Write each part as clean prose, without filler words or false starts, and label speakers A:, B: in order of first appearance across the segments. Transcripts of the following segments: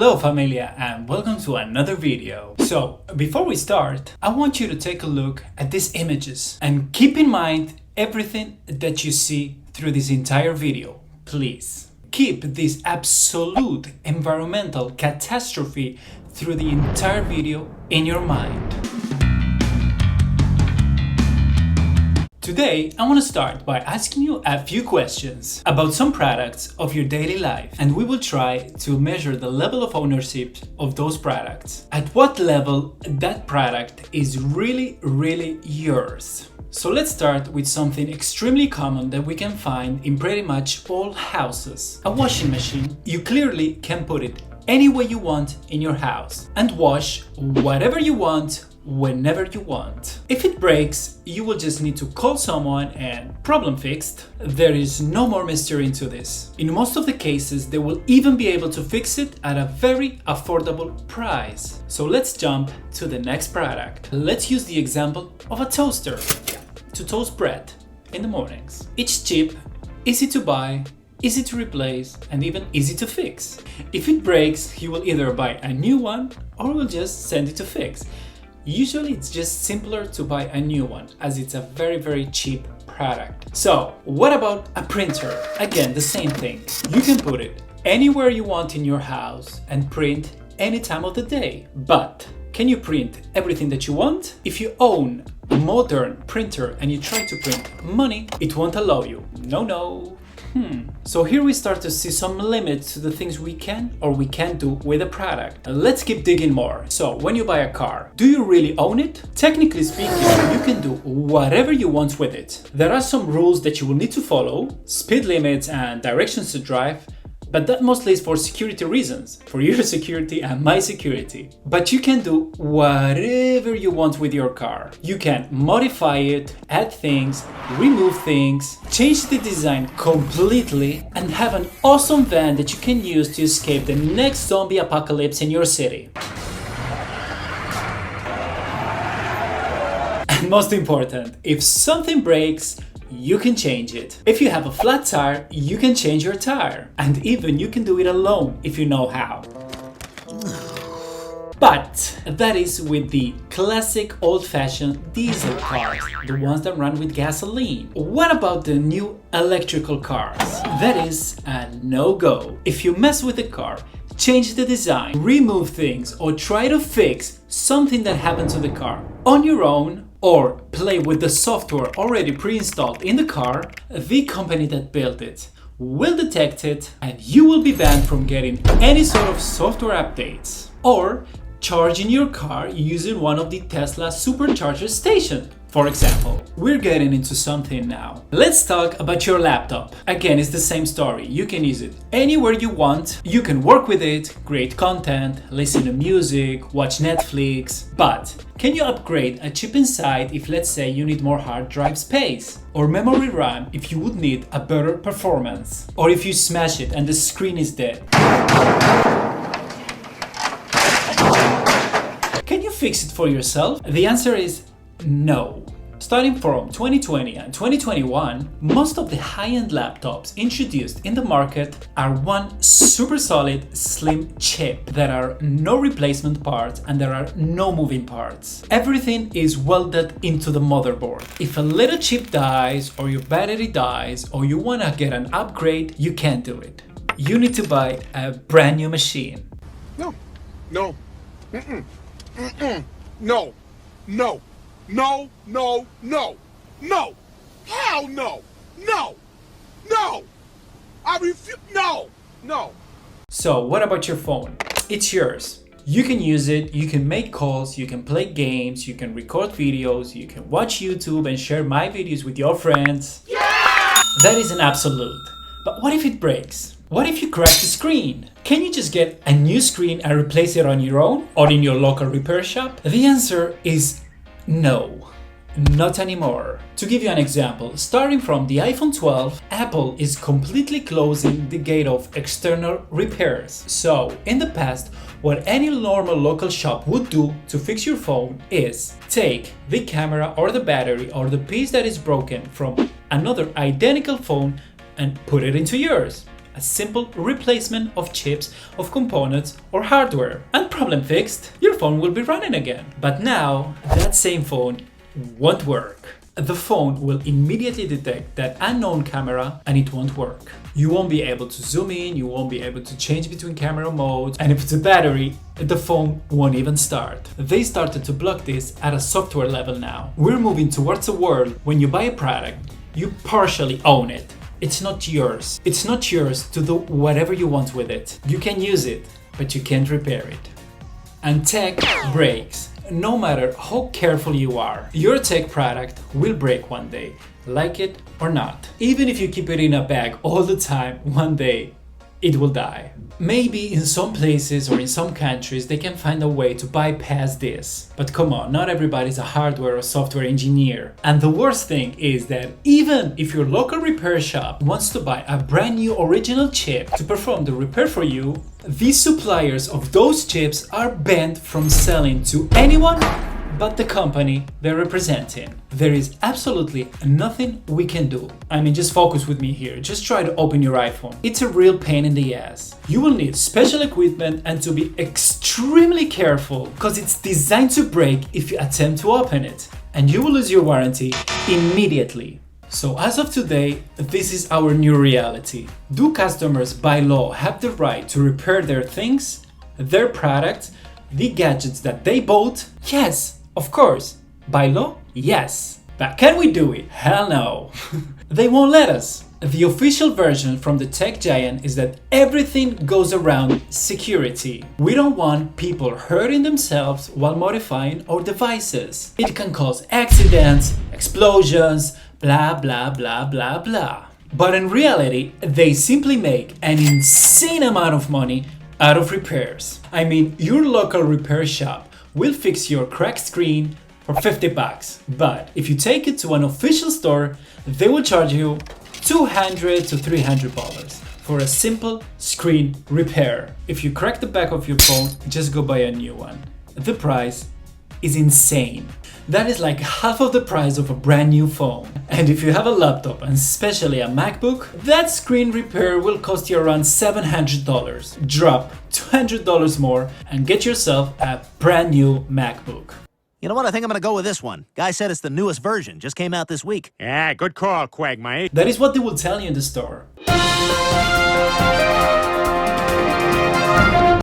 A: Hello familia and welcome to another video. So before we start, I want you to take a look at these images and keep in mind everything that you see through this entire video, please. Keep this absolute environmental catastrophe through the entire video in your mind. Today, I want to start by asking you a few questions about some products of your daily life, and we will try to measure the level of ownership of those products. At what level that product is really yours. So let's start with something extremely common that we can find in pretty much all houses. A washing machine. You clearly can put it any way you want in your house and wash whatever you want whenever you want. If it breaks, you will just need to call someone and problem fixed. There is no more mystery into this. In most of the cases, they will even be able to fix it at a very affordable price. So let's jump to the next product. Let's use the example of a toaster to toast bread in the mornings. It's cheap, easy to buy, easy to replace, and even easy to fix. If it breaks, you will either buy a new one or will just send it to fix. Usually it's just simpler to buy a new one as it's a very cheap product. So what about a printer? Again, the same thing. You can put it anywhere you want in your house and print any time of the day. But can you print everything that you want? If you own a modern printer and you try to print money, it won't allow you. No. So here we start to see some limits to the things we can or we can't do with a product. Let's keep digging more. So when you buy a car, do you really own it? Technically speaking, you can do whatever you want with it. There are some rules that you will need to follow, speed limits and directions to drive, but that mostly is for security reasons, for your security and my security. But you can do whatever you want with your car. You can modify it, add things, remove things, change the design completely, and have an awesome van that you can use to escape the next zombie apocalypse in your city. And most important, if something breaks, you can change it. If you have a flat tire, you can change your tire. And even you can do it alone if you know how. But that is with the classic old-fashioned diesel cars, the ones that run with gasoline. What about the new electrical cars? That is a no-go. If you mess with the car, change the design, remove things, or try to fix something that happened to the car on your own, or play with the software already pre-installed in the car, the company that built it will detect it and you will be banned from getting any sort of software updates or charging your car using one of the Tesla supercharger stations. For example, we're getting into something now. Let's talk about your laptop. Again, it's the same story. You can use it anywhere you want. You can work with it, create content, listen to music, watch Netflix. But can you upgrade a chip inside if, let's say, you need more hard drive space? Or memory RAM if you would need a better performance? Or if you smash it and the screen is dead? Can you fix it for yourself? The answer is no. Starting from 2020 and 2021, most of the high-end laptops introduced in the market are one super solid slim chip. There are no replacement parts and there are no moving parts. Everything is welded into the motherboard. If a little chip dies or your battery dies or you want to get an upgrade, you can't do it. You need to buy a brand new machine.
B: No. Hell no. I refuse. No.
A: So what about your phone? It's yours. You can use it, you can make calls, you can play games, you can record videos, you can watch YouTube and share my videos with your friends. Yeah! That is an absolute. But what if it breaks? What if you crack the screen? Can you just get a new screen and replace it on your own or in your local repair shop? The answer is no. Not anymore. To give you an example, starting from the iPhone 12, Apple is completely closing the gate of external repairs. So, in the past, what any normal local shop would do to fix your phone is take the camera or the battery or the piece that is broken from another identical phone and put it into yours. a simple replacement of chips, of components or hardware. And problem fixed, your phone will be running again. But now, that same phone won't work. The phone will immediately detect that unknown camera and it won't work. You won't be able to zoom in, you won't be able to change between camera modes, and if it's a battery, the phone won't even start. They started to block this at a software level now. We're moving towards a world when you buy a product, you partially own it. It's not yours. It's not yours to do whatever you want with it. You can use it, but you can't repair it. And tech breaks. No matter how careful you are, your tech product will break one day, like it or not. Even if you keep it in a bag all the time, one day it will die. Maybe in some places or in some countries they can find a way to bypass this. But come on, not everybody's a hardware or software engineer. And the worst thing is that even if your local repair shop wants to buy a brand new original chip to perform the repair for you, these suppliers of those chips are banned from selling to anyone but the company they're representing. There is absolutely nothing we can do. I mean, just focus with me here. Just try to open your iPhone. It's a real pain in the ass. You will need special equipment and to be extremely careful because it's designed to break if you attempt to open it. And you will lose your warranty immediately. So as of today, this is our new reality. Do customers by law have the right to repair their things, their products, the gadgets that they bought? Yes, of course. By law? Yes. But can we do it? Hell no. They won't let us. The official version from the tech giant is that everything goes around security. We don't want people hurting themselves while modifying our devices. It can cause accidents, explosions, blah blah blah blah blah. But in reality, they simply make an insane amount of money out of repairs. I mean, your local repair shop will fix your cracked screen for $50, but if you take it to an official store, they will charge you $200 to $300 for a simple screen repair. If you crack the back of your phone, just go buy a new one. The price is insane. That is like half of the price of a brand new phone. And if you have a laptop, and especially a MacBook, that screen repair will cost you around $700. Drop $200 more and get yourself a brand new MacBook.
C: You know what? I think I'm gonna go with this one. Guy said it's the newest version. Just came out this week.
D: Yeah, good call, Quagmire.
A: That is what they will tell you in the store.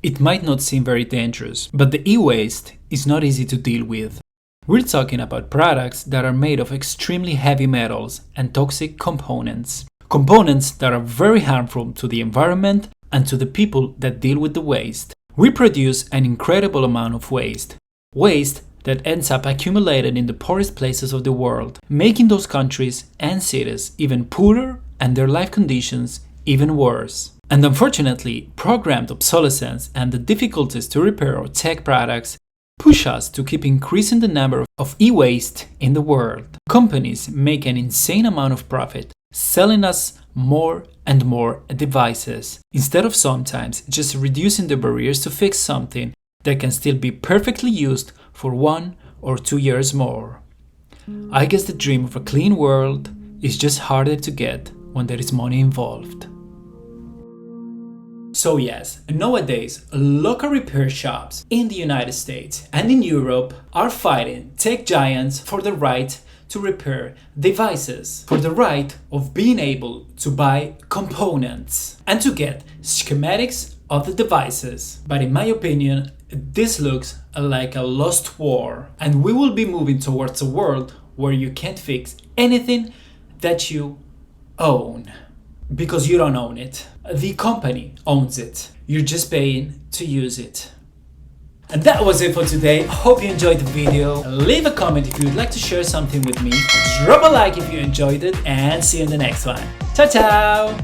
A: It might not seem very dangerous, but the e-waste is not easy to deal with. We're talking about products that are made of extremely heavy metals and toxic components. Components that are very harmful to the environment and to the people that deal with the waste. We produce an incredible amount of waste. Waste that ends up accumulated in the poorest places of the world, making those countries and cities even poorer and their life conditions even worse. And unfortunately, programmed obsolescence and the difficulties to repair our tech products push us to keep increasing the number of e-waste in the world. Companies make an insane amount of profit selling us more and more devices, instead of sometimes just reducing the barriers to fix something that can still be perfectly used for 1 or 2 years more. I guess the dream of a clean world is just harder to get when there is money involved. So yes, nowadays, local repair shops in the United States and in Europe are fighting tech giants for the right to repair devices, for the right of being able to buy components and to get schematics of the devices. But in my opinion, this looks like a lost war, and we will be moving towards a world where you can't fix anything that you own. Because you don't own it. The company owns it. You're just paying to use it. And that was it for today. Hope you enjoyed the video. Leave a comment if you'd like to share something with me. Drop a like if you enjoyed it, and see you in the next one. Ciao ciao!